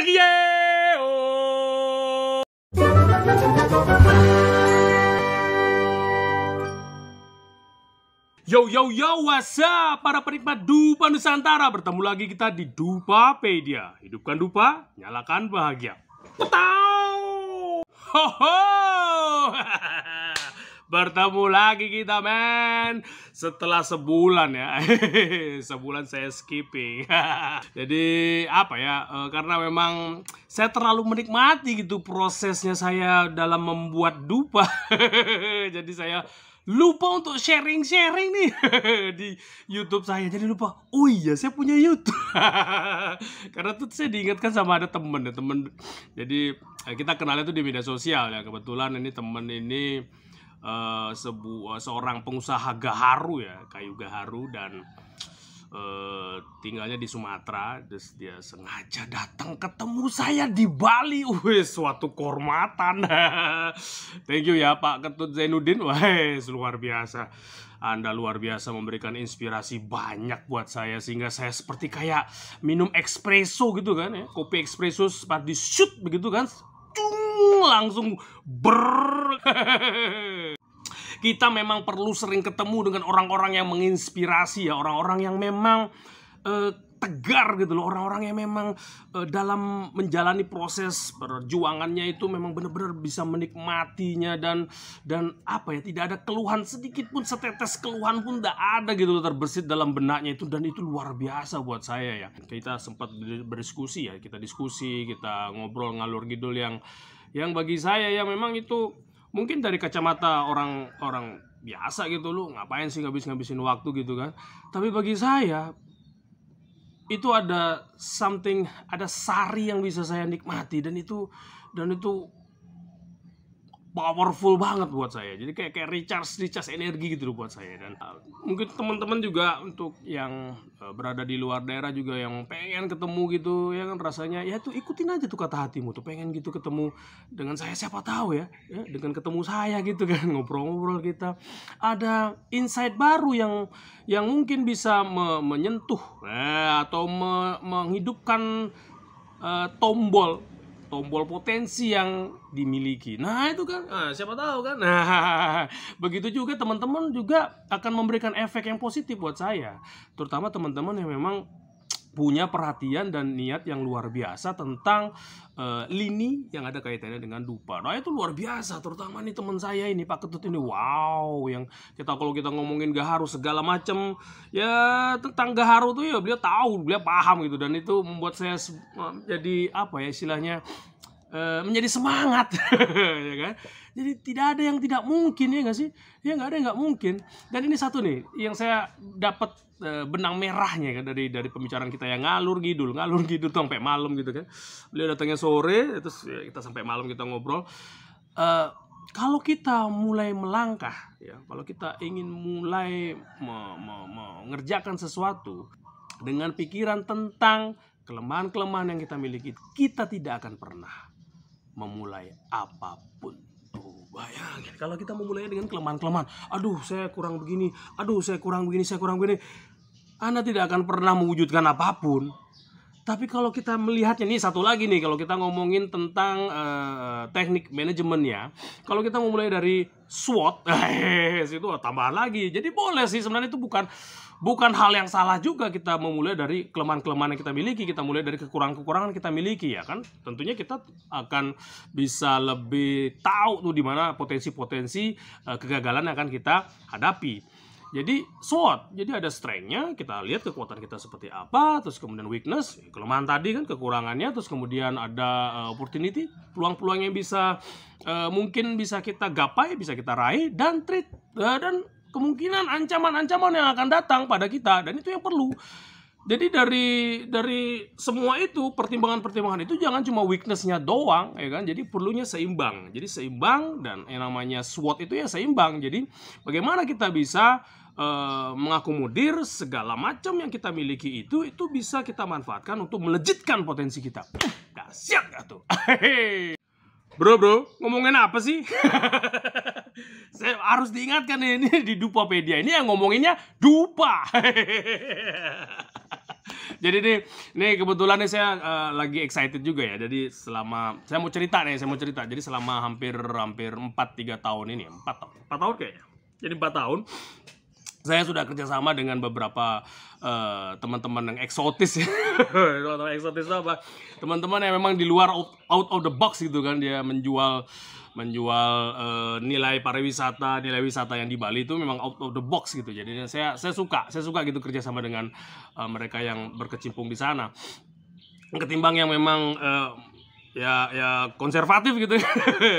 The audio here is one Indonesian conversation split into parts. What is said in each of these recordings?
Sekieo. Yo, what's up para penikmat Dupa Nusantara. Bertemu lagi kita di Dupapedia. Hidupkan dupa, nyalakan bahagia. Petau. Hoho. Bertemu lagi kita, men. Setelah sebulan ya. Sebulan saya skipping. Jadi apa ya, karena memang saya terlalu menikmati gitu prosesnya saya dalam membuat dupa. Jadi saya lupa untuk sharing nih di YouTube saya. Jadi lupa, oh iya saya punya YouTube. Karena tuh saya diingatkan sama ada temen. Jadi kita kenalnya tuh di media sosial ya. Kebetulan ini temen ini seorang pengusaha gaharu ya, kayu gaharu, dan tinggalnya di Sumatera. Terus dia sengaja datang ketemu saya di Bali. Suatu kehormatan. Thank you ya Pak Ketut Zainuddin. Luar biasa. Anda luar biasa memberikan inspirasi banyak buat saya, sehingga saya seperti kayak minum espresso gitu kan ya. Kopi espresso sempat di shoot begitu kan, langsung Kita memang perlu sering ketemu dengan orang-orang yang menginspirasi ya, orang-orang yang memang tegar gitu loh, orang-orang yang memang dalam menjalani proses perjuangannya itu memang benar-benar bisa menikmatinya, dan apa ya, tidak ada keluhan sedikit pun, setetes keluhan pun tidak ada gitu terbersit dalam benaknya itu, dan itu luar biasa buat saya ya. Kita sempat berdiskusi ya, kita ngobrol ngalur ngidul yang bagi saya ya memang itu mungkin dari kacamata orang biasa gitu, lu ngapain sih ngabisin waktu gitu kan. Tapi bagi saya itu ada sari yang bisa saya nikmati, dan itu powerful banget buat saya. Jadi kayak recharge energi gitu loh buat saya. Dan mungkin teman-teman juga untuk yang berada di luar daerah juga yang pengen ketemu gitu ya kan, rasanya ya tuh ikutin aja tuh kata hatimu tuh, pengen gitu ketemu dengan saya, siapa tahu ya dengan ketemu saya gitu kan, ngobrol-ngobrol kita ada insight baru yang mungkin bisa menyentuh atau menghidupkan tombol potensi yang dimiliki. Nah itu kan, siapa tahu kan. Nah begitu juga teman-teman juga akan memberikan efek yang positif buat saya, terutama teman-teman yang memang punya perhatian dan niat yang luar biasa tentang lini yang ada kaitannya dengan dupa. Nah itu luar biasa, terutama nih teman saya ini Pak Ketut ini, wow, yang kalau kita ngomongin gaharu segala macam ya tentang gaharu tuh ya beliau tahu, beliau paham gitu, dan itu membuat saya jadi apa ya istilahnya, menjadi semangat. Ya kan? Jadi tidak ada yang tidak mungkin, ya nggak sih? Ya nggak ada yang nggak mungkin. Dan ini satu nih yang saya dapat benang merahnya kan dari pembicaraan kita yang ngalur ngidul tuh sampai malam gitu kan. Beliau datangnya sore, terus ya, kita sampai malam kita ngobrol. Kalau kita mulai melangkah ya, kalau kita ingin mulai mengerjakan sesuatu dengan pikiran tentang kelemahan-kelemahan yang kita miliki, kita tidak akan pernah memulai apapun. Bayangin kalau kita memulai dengan kelemahan-kelemahan, aduh saya kurang begini, saya kurang begini, Anda tidak akan pernah mewujudkan apapun. Tapi kalau kita melihatnya, nih satu lagi nih, kalau kita ngomongin tentang teknik manajemennya, kalau kita memulai dari SWOT, itu tambahan lagi. Jadi boleh sih sebenarnya, itu bukan hal yang salah juga kita memulai dari kelemahan-kelemahan yang kita miliki, kita mulai dari kekurangan-kekurangan yang kita miliki ya kan. Tentunya kita akan bisa lebih tahu tuh di mana potensi-potensi kegagalan yang akan kita hadapi. Jadi SWOT, jadi ada strength-nya, kita lihat kekuatan kita seperti apa, terus kemudian weakness, kelemahan tadi kan, kekurangannya, terus kemudian ada opportunity, peluang-peluang yang bisa mungkin bisa kita gapai, bisa kita raih, dan threat, dan kemungkinan ancaman-ancaman yang akan datang pada kita, dan itu yang perlu. Jadi dari semua itu, pertimbangan-pertimbangan itu jangan cuma weakness-nya doang ya kan. Jadi perlunya seimbang. Jadi seimbang, dan yang namanya SWOT itu ya seimbang. Jadi bagaimana kita bisa mengakomodir segala macam yang kita miliki itu bisa kita manfaatkan untuk melejitkan potensi kita. Dahsyat gak tuh? Bro, ngomongin apa sih? Saya harus diingatkan ini di Dupapedia ini yang ngomonginnya dupa. Jadi nih kebetulan nih saya lagi excited juga ya. Jadi saya mau cerita. Jadi selama hampir 3 tahun ini, 4 tahun kayaknya. Jadi 4 tahun saya sudah kerjasama dengan beberapa teman-teman yang eksotis ya. Teman-teman eksotis itu apa? Teman-teman yang memang di luar out of the box gitu kan. Dia menjual nilai wisata yang di Bali itu memang out of the box gitu. Jadi saya suka gitu kerjasama dengan mereka yang berkecimpung di sana. Ketimbang yang memang ya konservatif gitu,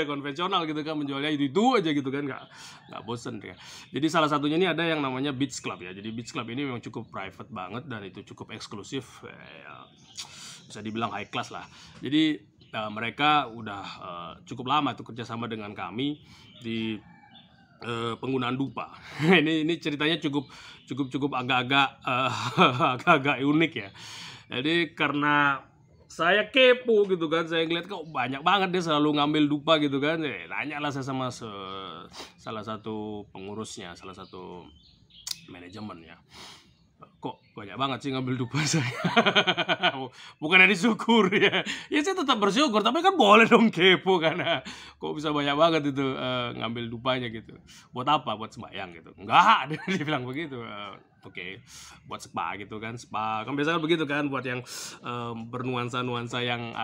konvensional gitu kan, menjualnya itu aja gitu kan, nggak bosen ya. Jadi salah satunya ini ada yang namanya Beach Club ya. Jadi Beach Club ini memang cukup private banget dan itu cukup eksklusif, ya, bisa dibilang high class lah. Jadi mereka udah cukup lama tuh kerjasama dengan kami di penggunaan dupa. ini ceritanya cukup agak-agak unik ya. Jadi karena saya kepo gitu kan, saya ngeliat kok banyak banget dia selalu ngambil dupa gitu kan. Nanya lah saya sama salah satu pengurusnya, salah satu manajemen ya. Kok banyak banget sih ngambil dupa saya. Bukannya disyukur ya. Ya saya tetap bersyukur, tapi kan boleh dong kepo kan. Kok bisa banyak banget itu ngambil dupanya gitu. Buat apa? Buat sembahyang gitu. Enggak, dia bilang begitu. Oke, buat spa gitu kan. Spa kan biasanya begitu kan, buat yang bernuansa-nuansa yang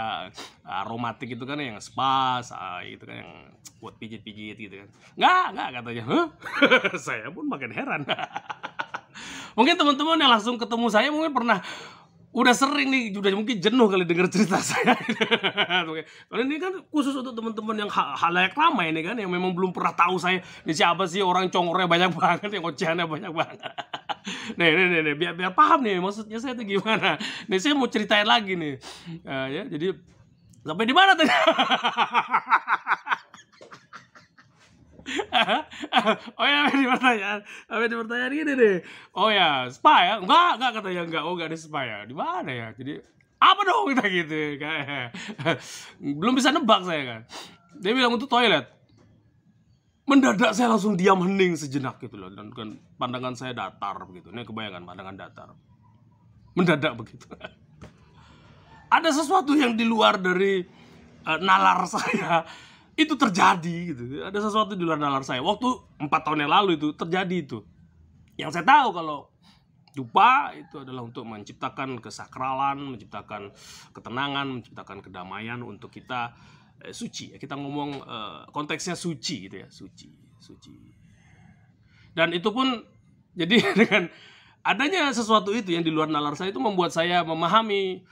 aromatik itu kan, yang spa gitu kan, yang buat pijit-pijit gitu kan. Enggak katanya. Saya pun makin heran. Mungkin teman-teman yang langsung ketemu saya mungkin udah sering nih, udah mungkin jenuh kali dengar cerita saya. Kalau ini kan khusus untuk teman-teman yang halayak ramai ini kan, yang memang belum pernah tahu saya ini siapa sih, orang congornya banyak banget, yang ocehannya banyak banget. Nih, biar paham nih maksudnya saya itu gimana. Nih saya mau ceritain lagi nih. Ya, jadi sampai di mana tadi? Oh ya, di pertanyaan gini deh. Oh ya, spa ya? Enggak katanya enggak. Oh, enggak ada spa ya. Di mana ya? Jadi apa dong kita gitu kayak. Belum bisa nebak saya kan. Dia bilang untuk toilet. Mendadak saya langsung diam hening sejenak gitu loh, dan kan pandangan saya datar begitu. Ini kebayangan pandangan datar. Mendadak begitu. Ada sesuatu yang di luar dari nalar saya. Itu terjadi gitu. Ada sesuatu di luar nalar saya. Waktu 4 tahun yang lalu itu terjadi itu. Yang saya tahu kalau dupa itu adalah untuk menciptakan kesakralan, menciptakan ketenangan, menciptakan kedamaian untuk kita suci. Kita ngomong konteksnya suci gitu ya, suci. Dan itu pun jadi dengan adanya sesuatu itu yang di luar nalar saya itu membuat saya memahami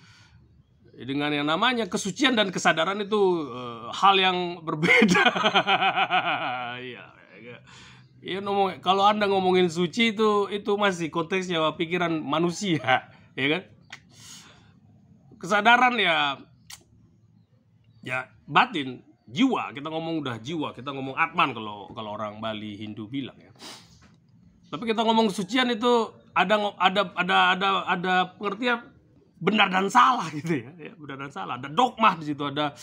dengan yang namanya kesucian dan kesadaran itu hal yang berbeda. Iya, kalau Anda ngomongin suci itu masih konteksnya pikiran manusia, ya kan? Kesadaran ya batin, jiwa. Kita ngomong udah jiwa, kita ngomong atman kalau orang Bali Hindu bilang ya. Tapi kita ngomong kesucian itu ada pengertian benar dan salah gitu ya, benar dan salah. Ada dogma di situ, ada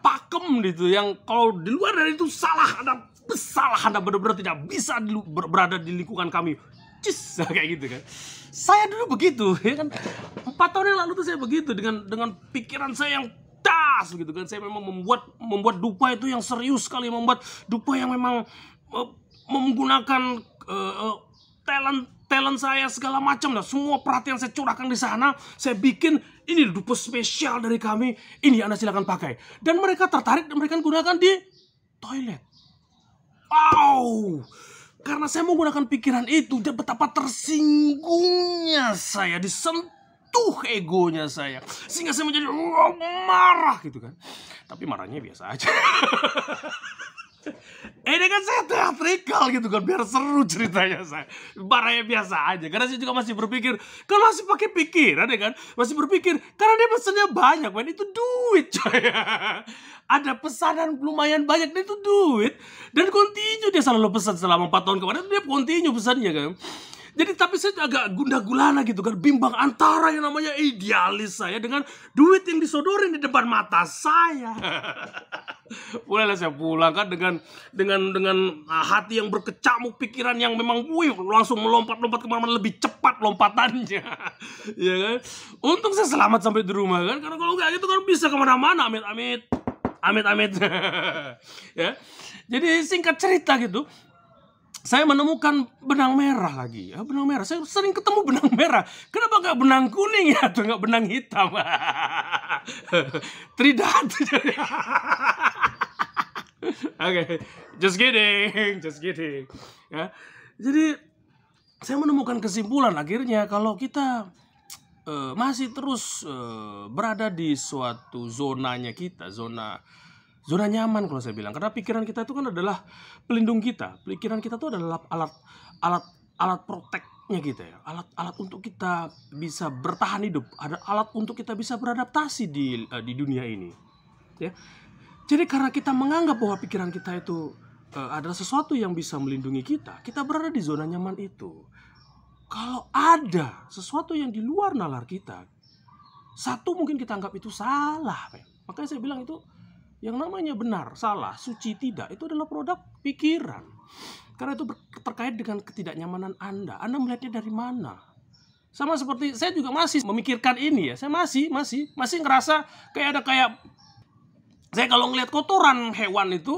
pakem di situ yang kalau di luar dari itu salah, ada kesalahan, Anda benar-benar tidak bisa berada di lingkungan kami. Kayak gitu kan. Saya dulu begitu ya kan. 4 tahun yang lalu tuh saya begitu dengan pikiran saya yang das gitu kan. Saya memang membuat dupa itu yang serius sekali, membuat dupa yang memang menggunakan talent saya segala macam lah, semua perhatian saya curahkan di sana. Saya bikin ini dupa spesial dari kami, ini Anda silakan pakai. Dan mereka tertarik dan mereka gunakan di toilet. Wow, karena saya menggunakan pikiran itu, dan betapa tersinggungnya saya, disentuh egonya saya, sehingga saya menjadi marah gitu kan. Tapi marahnya biasa aja. Ini kan saya teatrikal gitu kan, biar seru ceritanya saya. Marahnya biasa aja, karena saya juga masih berpikir, kan masih pakai pikiran ya kan, masih berpikir, karena dia pesannya banyak, man, itu duit coy. Ada pesanan lumayan banyak, dan itu duit, dan continue dia selalu pesan selama 4 tahun kemarin, dia continue pesannya kan. Jadi tapi saya agak gundah gulana gitu kan, bimbang antara yang namanya idealis saya dengan duit yang disodorin di depan mata saya. Mulailah saya pulang kan dengan hati yang berkecamuk, pikiran yang memang langsung melompat-lompat kemana-mana, lebih cepat lompatannya. Ya kan? Untung saya selamat sampai di rumah kan, karena kalau nggak gitu kan bisa kemana-mana, amit-amit. Ya. Jadi singkat cerita gitu, saya menemukan benang merah lagi. Ya, benang merah. Saya sering ketemu benang merah. Kenapa nggak benang kuning ya, atau nggak benang hitam? Tridatu. Oke, just kidding. Ya, jadi saya menemukan kesimpulan akhirnya kalau kita masih terus berada di suatu zonanya kita, zona nyaman kalau saya bilang, karena pikiran kita itu kan adalah pelindung kita. Pikiran kita itu adalah alat proteknya kita ya, alat untuk kita bisa bertahan hidup, ada alat untuk kita bisa beradaptasi di dunia ini. Ya, jadi karena kita menganggap bahwa pikiran kita itu adalah sesuatu yang bisa melindungi kita, kita berada di zona nyaman itu. Kalau ada sesuatu yang di luar nalar kita, satu mungkin kita anggap itu salah. Makanya saya bilang itu yang namanya benar, salah, suci, tidak, itu adalah produk pikiran. Karena itu terkait dengan ketidaknyamanan Anda. Anda melihatnya dari mana? Sama seperti saya juga masih memikirkan ini ya. Saya masih ngerasa kayak saya kalau ngelihat kotoran hewan itu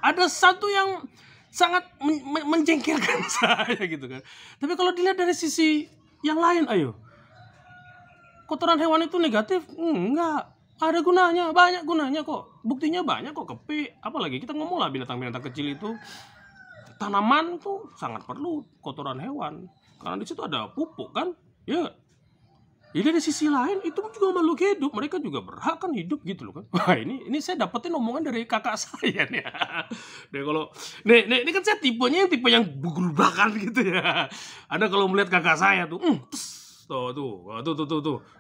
ada satu yang sangat menjengkelkan saya gitu kan. Tapi kalau dilihat dari sisi yang lain, ayo, kotoran hewan itu negatif? Enggak. Ada gunanya, banyak gunanya kok. Buktinya banyak kok, kepik. Apalagi kita ngomong lah binatang-binatang kecil itu. Tanaman tuh sangat perlu kotoran hewan. Karena di situ ada pupuk kan. Ya. Jadi dari sisi lain itu juga makhluk hidup. Mereka juga berhak kan hidup gitu loh kan. Wah, ini saya dapetin omongan dari kakak saya nih. Nih kalau ini kan saya tipe yang bergerubakan gitu ya. Ada kalau melihat kakak saya tuh,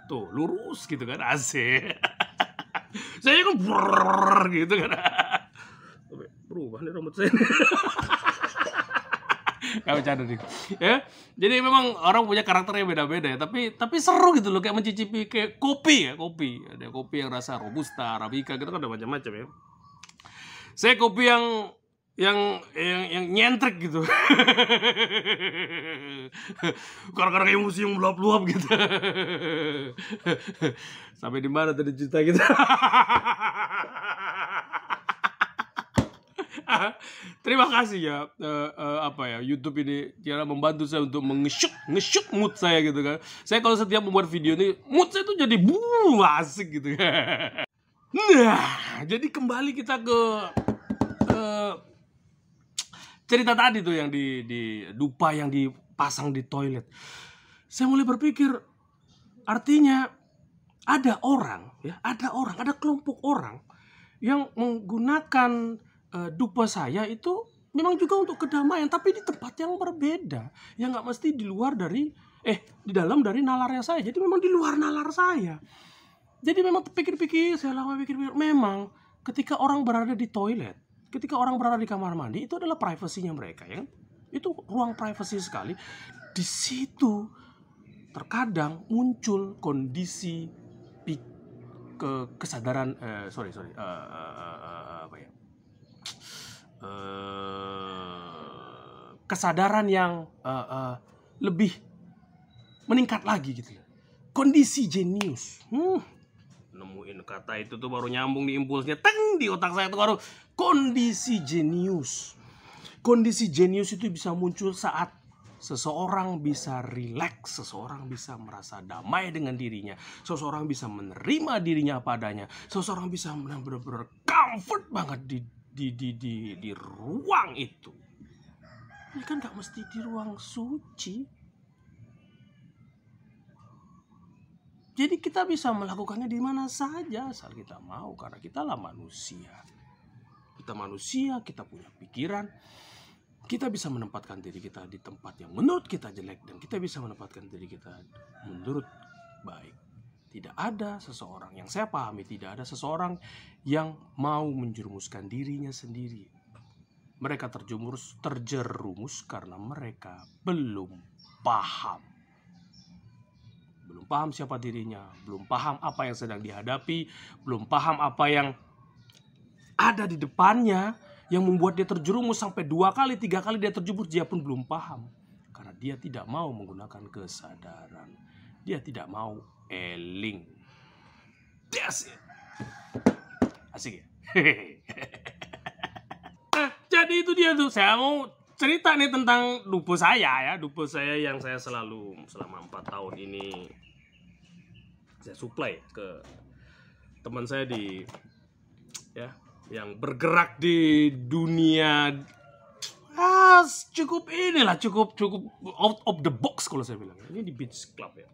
tuh lurus gitu kan, asik. Saya kan gitu kan. Berubah nih rambut saya. Gak bercanda nih. Ya, jadi memang orang punya karakternya beda-beda ya. Tapi seru gitu loh, kayak mencicipi kayak kopi. Ada kopi yang rasa robusta, arabica gitu kan, ada macam-macam ya. Saya kopi yang nyentrik gitu. Karena kayak museum luap-luap gitu. Sampai di mana tadi cerita gitu. Terima kasih ya YouTube ini cara membantu saya untuk nge-shoot mood saya gitu kan. Saya kalau setiap membuat video ini mood saya tuh jadi asik gitu. Nah, jadi kembali kita ke cerita tadi tuh yang di dupa yang dipasang di toilet. Saya mulai berpikir, artinya ada kelompok orang yang menggunakan dupa saya itu memang juga untuk kedamaian, tapi di tempat yang berbeda, yang nggak mesti di dalam dari nalarnya saya. Jadi memang di luar nalar saya. Jadi memang saya lama pikir-pikir, memang ketika orang berada di toilet, ketika orang berada di kamar mandi, itu adalah privasinya mereka ya. Itu ruang privasi sekali. Di situ terkadang muncul kondisi kesadaran kesadaran yang lebih meningkat lagi gitu ya. Kondisi jenius. Nemuin kata itu tuh baru nyambung di impulsnya, di otak saya tuh baru kondisi jenius. Kondisi jenius itu bisa muncul saat seseorang bisa rileks, seseorang bisa merasa damai dengan dirinya, seseorang bisa menerima dirinya apa adanya, seseorang bisa benar-benar comfort banget di ruang itu. Ini kan gak mesti di ruang suci. Jadi kita bisa melakukannya di mana saja asal kita mau, karena kita lah manusia. Kita manusia, kita punya pikiran. Kita bisa menempatkan diri kita di tempat yang menurut kita jelek, dan kita bisa menempatkan diri kita menurut baik. Tidak ada seseorang, yang saya pahami, tidak ada seseorang yang mau menjerumuskan dirinya sendiri. Mereka terjerumus karena mereka belum paham. Belum paham siapa dirinya, belum paham apa yang sedang dihadapi, belum paham apa yang ada di depannya yang membuat dia terjerumus sampai 2 kali, 3 kali dia terjerumus, dia pun belum paham. Karena dia tidak mau menggunakan kesadaran. Dia tidak mau eling. That's it. Asik ya? Nah, jadi itu dia tuh. Saya mau cerita nih tentang dupo saya ya. Dupo saya yang saya selalu selama 4 tahun ini saya supply ke teman saya di ya, yang bergerak di dunia cukup out of the box kalau saya bilang. Ini di beach club ya.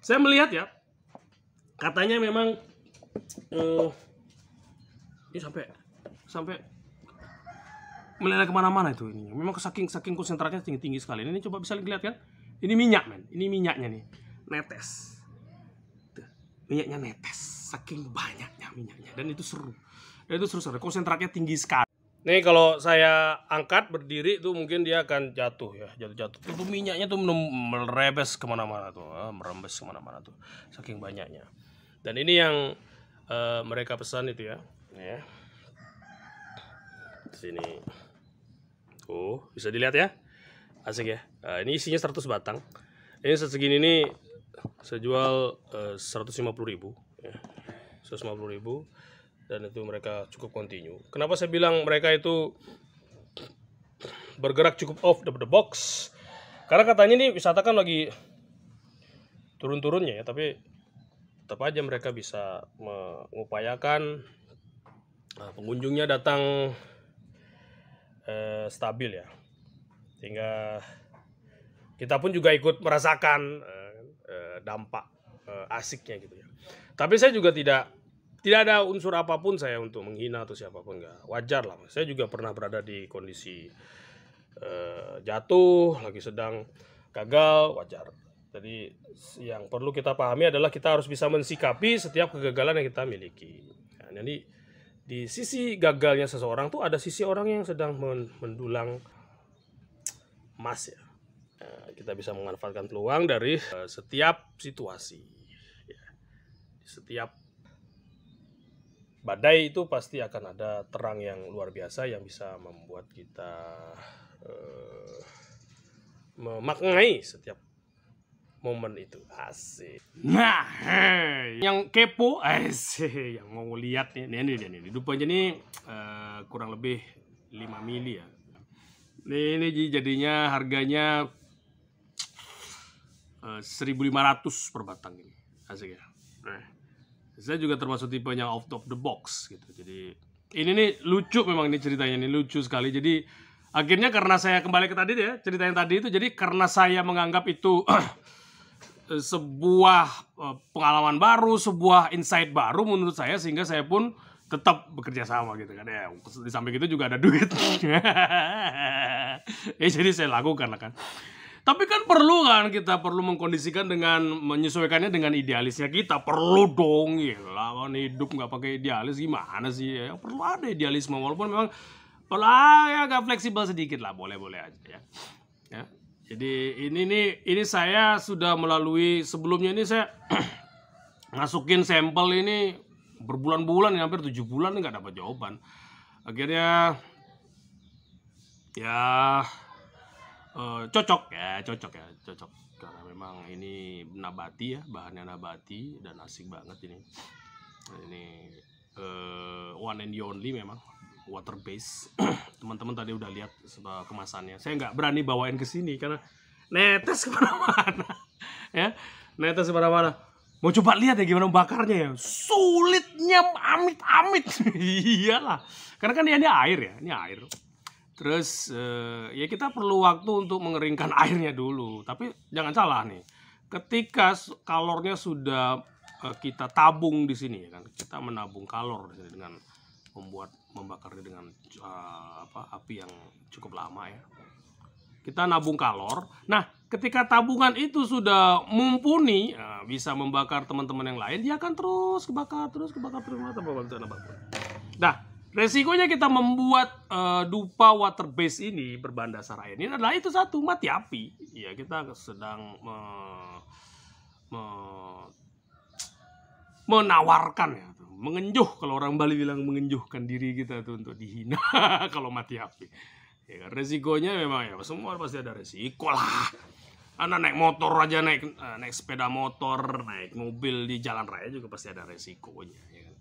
Saya melihat ya, katanya memang ini sampai meleleh kemana-mana itu ini. Memang saking konsentrasinya tinggi sekali. Ini coba bisa lihat kan? Ini minyak men. Ini minyaknya nih, netes. Tuh, minyaknya netes. Saking banyaknya minyaknya. Dan itu seru. Konsentrasinya tinggi sekali. Nih kalau saya angkat berdiri tuh mungkin dia akan jatuh ya, jatuh. Itu minyaknya tuh merembes kemana-mana tuh, merembes kemana-mana tuh. Saking banyaknya. Dan ini yang mereka pesan itu ya. Ya. Sini. Oh, bisa dilihat ya. Asik ya. Ini isinya 100 batang. Ini segini ini saya jual 150.000 ya. 150.000 dan itu mereka cukup kontinu. Kenapa saya bilang mereka itu bergerak cukup off the box? Karena katanya nih wisata kan lagi turun-turunnya ya, tapi tetap aja mereka bisa mengupayakan pengunjungnya datang stabil ya, sehingga kita pun juga ikut merasakan dampak asiknya gitu ya. Tapi saya juga tidak ada unsur apapun saya untuk menghina atau siapapun, enggak. Wajar lah, saya juga pernah berada di kondisi jatuh, lagi sedang gagal, wajar. Jadi yang perlu kita pahami adalah kita harus bisa mensikapi setiap kegagalan yang kita miliki. Nah, jadi di sisi gagalnya seseorang tuh ada sisi orang yang sedang mendulang emas ya. Nah, kita bisa memanfaatkan peluang dari setiap situasi. Ya. Setiap badai itu pasti akan ada terang yang luar biasa yang bisa membuat kita memaknai setiap momen itu. Asik. Nah, yang kepo, asik, yang mau lihat nih, ini dupanya nih kurang lebih 5 mili ya. Ini jadinya harganya 1.500 per batang ini. Asik ya. Nah, saya juga termasuk tipenya out of the box gitu. Jadi ini nih lucu, memang ini ceritanya ini lucu sekali. Jadi akhirnya karena saya kembali ke tadi ya, cerita yang tadi itu, jadi karena saya menganggap itu sebuah pengalaman baru, sebuah insight baru menurut saya, sehingga saya pun tetap bekerja sama gitu kan ya. Di samping itu juga ada duit. Ya jadi saya lakukan lah kan. Tapi kan kita perlu mengkondisikan dengan menyesuaikannya dengan idealisnya kita. Perlu dong ya lah, kan hidup nggak pakai idealis gimana sih ya. Perlu ada idealisme, walaupun memang kalau ya agak fleksibel sedikit lah, boleh aja ya. Ya. Jadi ini saya sudah melalui, sebelumnya ini saya masukin sampel ini berbulan-bulan, hampir 7 bulan nggak dapat jawaban. Akhirnya ya cocok karena memang ini nabati ya, bahannya nabati dan asik banget ini one and only, memang water base. Teman-teman tadi udah lihat kemasannya. Saya nggak berani bawain ke sini karena netes kemana-mana ya, netes kemana-mana. Mau coba lihat ya gimana bakarnya ya, sulitnya amit-amit. Iyalah, karena kan ini air ya, ini air. Terus ya kita perlu waktu untuk mengeringkan airnya dulu. Tapi jangan salah nih, ketika kalornya sudah kita tabung di sini ya kan, kita menabung kalor di sini dengan membakarnya dengan api yang cukup lama ya. Kita nabung kalor. Nah, ketika tabungan itu sudah mumpuni, bisa membakar teman-teman yang lain, dia akan terus kebakar. Nah, resikonya kita membuat dupa water base ini berbahan dasar air ini adalah itu satu, mati api. Ya, kita sedang menawarkan ya, mengenjuh, kalau orang Bali bilang mengenjuhkan diri kita tuh untuk dihina kalau mati api. Ya kan, resikonya memang ya semua pasti ada resiko lah. Anak naik motor aja, naik sepeda motor, naik mobil di jalan raya juga pasti ada resikonya, ya kan?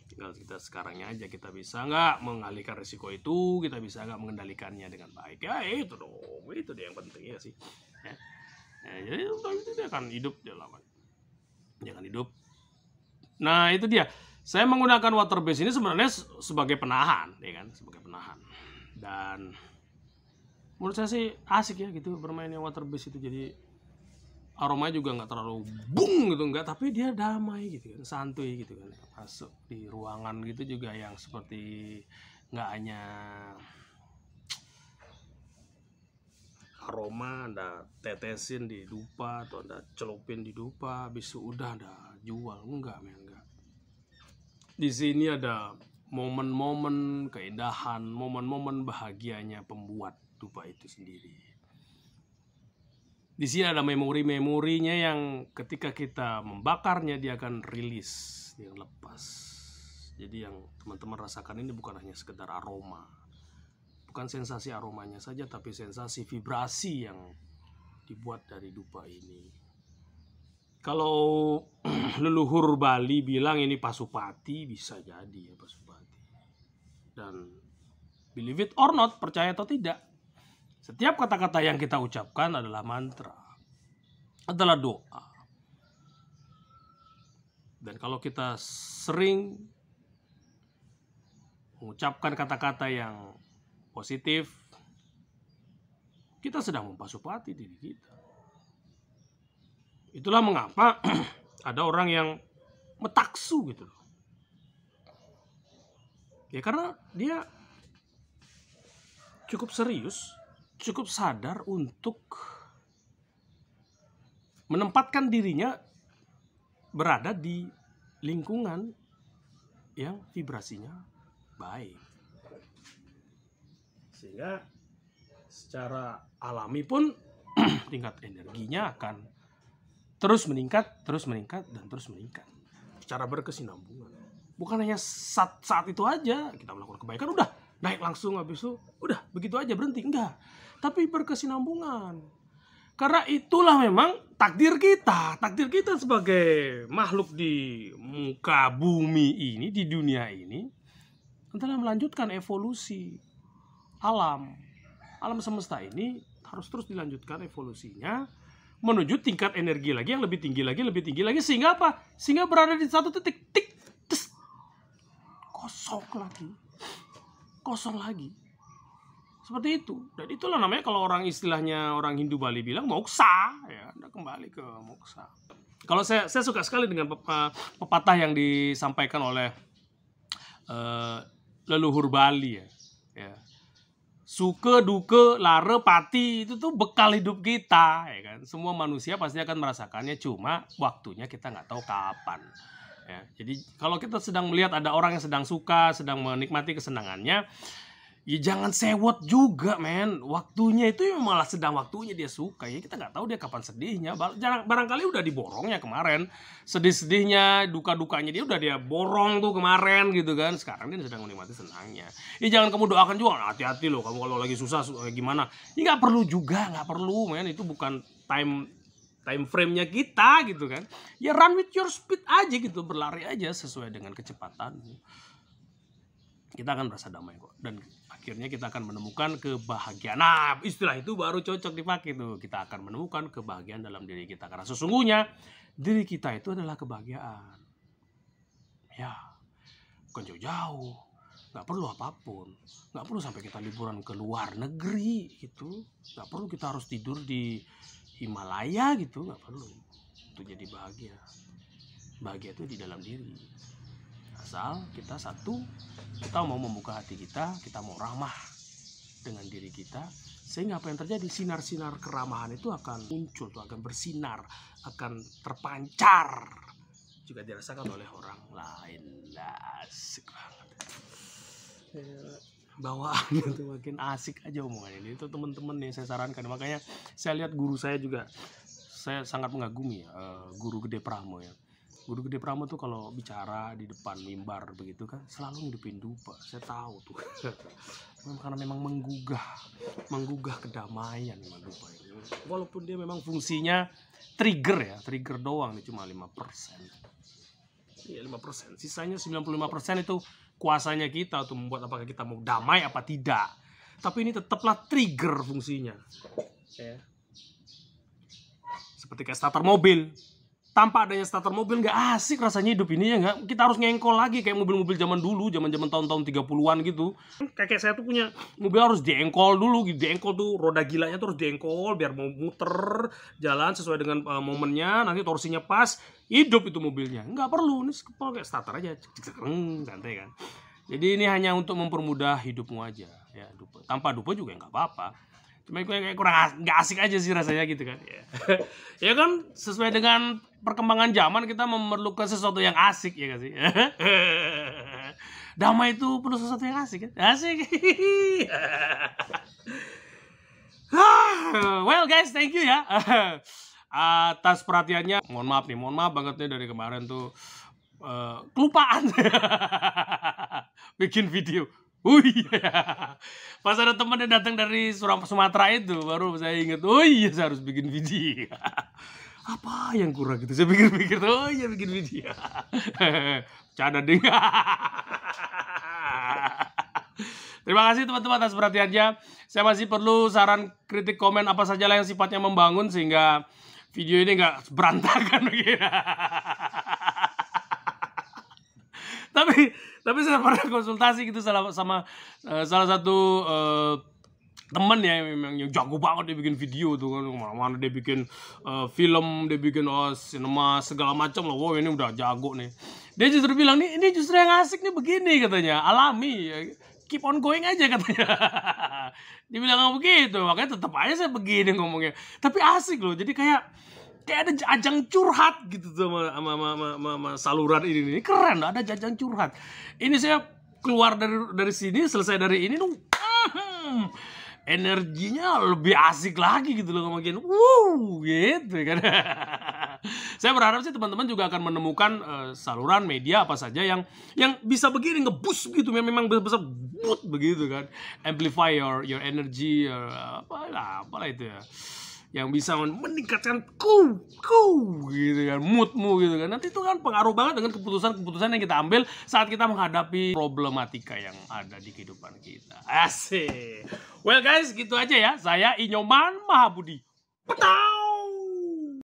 Tinggal kita sekarangnya aja, kita bisa nggak mengalihkan resiko itu, kita bisa nggak mengendalikannya dengan baik. Ya itu dong, itu dia yang penting ya sih. Ya. Jadi itu dia akan hidup, dia lawan. Jangan hidup. Nah itu dia. Saya menggunakan water base ini sebenarnya sebagai penahan, ya kan, sebagai penahan. Dan menurut saya sih asik ya gitu bermain yang water base itu. Jadi aromanya juga nggak terlalu bung gitu, nggak, tapi dia damai gitu kan, santuy gitu kan. Masuk di ruangan gitu juga yang seperti nggak hanya aroma Anda tetesin di dupa atau Anda celupin di dupa habis itu udah Anda jual, enggak men, enggak. Di sini ada momen-momen keindahan, momen-momen bahagianya pembuat dupa itu sendiri. Di sini ada memori-memorinya yang ketika kita membakarnya dia akan rilis, dia akan lepas. Jadi yang teman-teman rasakan ini bukan hanya sekedar aroma, bukan sensasi aromanya saja, tapi sensasi vibrasi yang dibuat dari dupa ini. Kalau leluhur Bali bilang ini pasupati, bisa jadi ya pasupati. Dan believe it or not, percaya atau tidak, setiap kata-kata yang kita ucapkan adalah mantra, adalah doa. Dan kalau kita sering mengucapkan kata-kata yang positif, kita sedang mempasupati diri kita. Itulah mengapa ada orang yang metaksu gitu loh. Ya karena dia cukup serius, cukup sadar untuk menempatkan dirinya berada di lingkungan yang vibrasinya baik. Sehingga secara alami pun tingkat energinya akan terus meningkat, dan terus meningkat. Secara berkesinambungan. Bukan hanya saat itu aja kita melakukan kebaikan, udah naik langsung, habis itu udah begitu aja berhenti, enggak. Tapi berkesinambungan. Karena itulah memang takdir kita. Takdir kita sebagai makhluk di muka bumi ini, di dunia ini, adalah melanjutkan evolusi alam. Alam semesta ini harus terus dilanjutkan evolusinya menuju tingkat energi lagi yang lebih tinggi lagi, sehingga apa? Sehingga berada di satu titik, kosong lagi. Seperti itu. Dan itulah namanya kalau istilahnya orang Hindu Bali bilang moksa, ya, Anda kembali ke moksa. Kalau saya suka sekali dengan pepatah yang disampaikan oleh leluhur Bali ya. Suke, duke, lare, pati, itu tuh bekal hidup kita, ya kan. Semua manusia pasti akan merasakannya, cuma waktunya kita nggak tahu kapan. Ya, jadi kalau kita sedang melihat ada orang yang sedang suka, sedang menikmati kesenangannya, ya jangan sewot juga, men. Waktunya itu ya malah sedang waktunya dia suka. Ya kita nggak tahu dia kapan sedihnya. Barangkali udah diborongnya kemarin. Sedih-sedihnya, duka-dukanya dia udah dia borong tuh kemarin gitu kan. Sekarang dia sedang menikmati senangnya. Ya jangan kamu doakan juga, hati-hati loh kamu kalau lagi susah gimana. Ya nggak perlu juga, nggak perlu, men. Itu bukan time frame-nya kita gitu kan. Ya run with your speed aja gitu, berlari aja sesuai dengan kecepatan. Kita akan merasa damai kok, dan akhirnya kita akan menemukan kebahagiaan. Nah, istilah itu baru cocok dipakai tuh. Kita akan menemukan kebahagiaan dalam diri kita, karena sesungguhnya diri kita itu adalah kebahagiaan. Ya, bukan jauh-jauh, nggak perlu apapun, nggak perlu sampai kita liburan ke luar negeri gitu, nggak perlu kita harus tidur di Himalaya gitu, nggak perlu untuk jadi bahagia. Bahagia itu di dalam diri. Asal kita kita mau membuka hati kita mau ramah dengan diri kita, sehingga apa yang terjadi, sinar-sinar keramahan itu akan muncul, tuh akan bersinar, akan terpancar, juga dirasakan oleh orang lain. Asik banget. Bawaannya tuh makin asik aja omongan ini. Itu teman-teman nih saya sarankan. Makanya saya lihat guru saya juga, saya sangat mengagumi ya, Guru Gede Pramo ya. Guru Gede Prama tuh kalau bicara di depan mimbar begitu kan selalu ngidupin dupa. Saya tahu tuh. Karena memang menggugah kedamaian memang dupa ini. Walaupun dia memang fungsinya trigger doang nih cuma 5%. Iya 5%. Sisanya 95% itu kuasanya kita untuk membuat apakah kita mau damai apa tidak. Tapi ini tetaplah trigger fungsinya. Ya. Seperti kayak starter mobil. Tanpa adanya starter mobil nggak asik rasanya hidup ini ya nggak. Kita harus ngengkol lagi kayak mobil-mobil zaman dulu, zaman tahun-tahun 30-an gitu. Kakek saya tuh punya mobil harus diengkol dulu, diengkol tuh roda gilanya tuh harus diengkol biar mau muter jalan sesuai dengan momennya, nanti torsinya pas, hidup itu mobilnya. Nggak perlu, ini kayak starter aja, santai kan. Jadi ini hanya untuk mempermudah hidupmu aja ya. Tanpa dupa juga nggak apa-apa. Cuma kayak kurang nggak asik aja sih rasanya gitu kan ya. Ya kan sesuai dengan perkembangan zaman kita memerlukan sesuatu yang asik ya kan sih. Damai itu perlu sesuatu yang asik kan. Asik. Well guys, thank you ya atas perhatiannya. Mohon maaf banget nih dari kemarin tuh kelupaan bikin video. Pas ada teman yang datang dari Sumatera itu baru saya ingat, oh iya saya harus bikin video. Apa yang kurang gitu, saya pikir-pikir, oh iya bikin video. Canda ding. Terima kasih teman-teman atas perhatiannya. Saya masih perlu saran, kritik, komen apa saja lah yang sifatnya membangun sehingga video ini nggak berantakan begini. Tapi saya pernah konsultasi gitu sama salah satu temen ya yang jago banget dia bikin video tuh kan, mana dia bikin film, dia bikin sinema segala macam loh. Wow ini udah jago nih. Dia justru bilang ini justru yang asik nih begini katanya, alami, keep on going aja katanya. Dia bilang begitu, makanya tetap aja saya begini ngomongnya. Tapi asik loh, jadi kayak ada ajang curhat gitu sama saluran ini keren, ada ajang curhat. Ini saya keluar dari sini, selesai dari ini tuh energinya lebih asik lagi gitu loh ngomongin, gitu kan. Saya berharap sih teman-teman juga akan menemukan saluran media apa saja yang bisa begini ngeboost gitu, memang bisa boot begitu kan, amplify your energy, apalah itu ya, yang bisa meningkatkan gitu kan, moodmu gitu kan. Nanti itu kan pengaruh banget dengan keputusan yang kita ambil saat kita menghadapi problematika yang ada di kehidupan kita. Asik. Well guys, gitu aja ya. Saya Inyoman Mahabudi. Petang.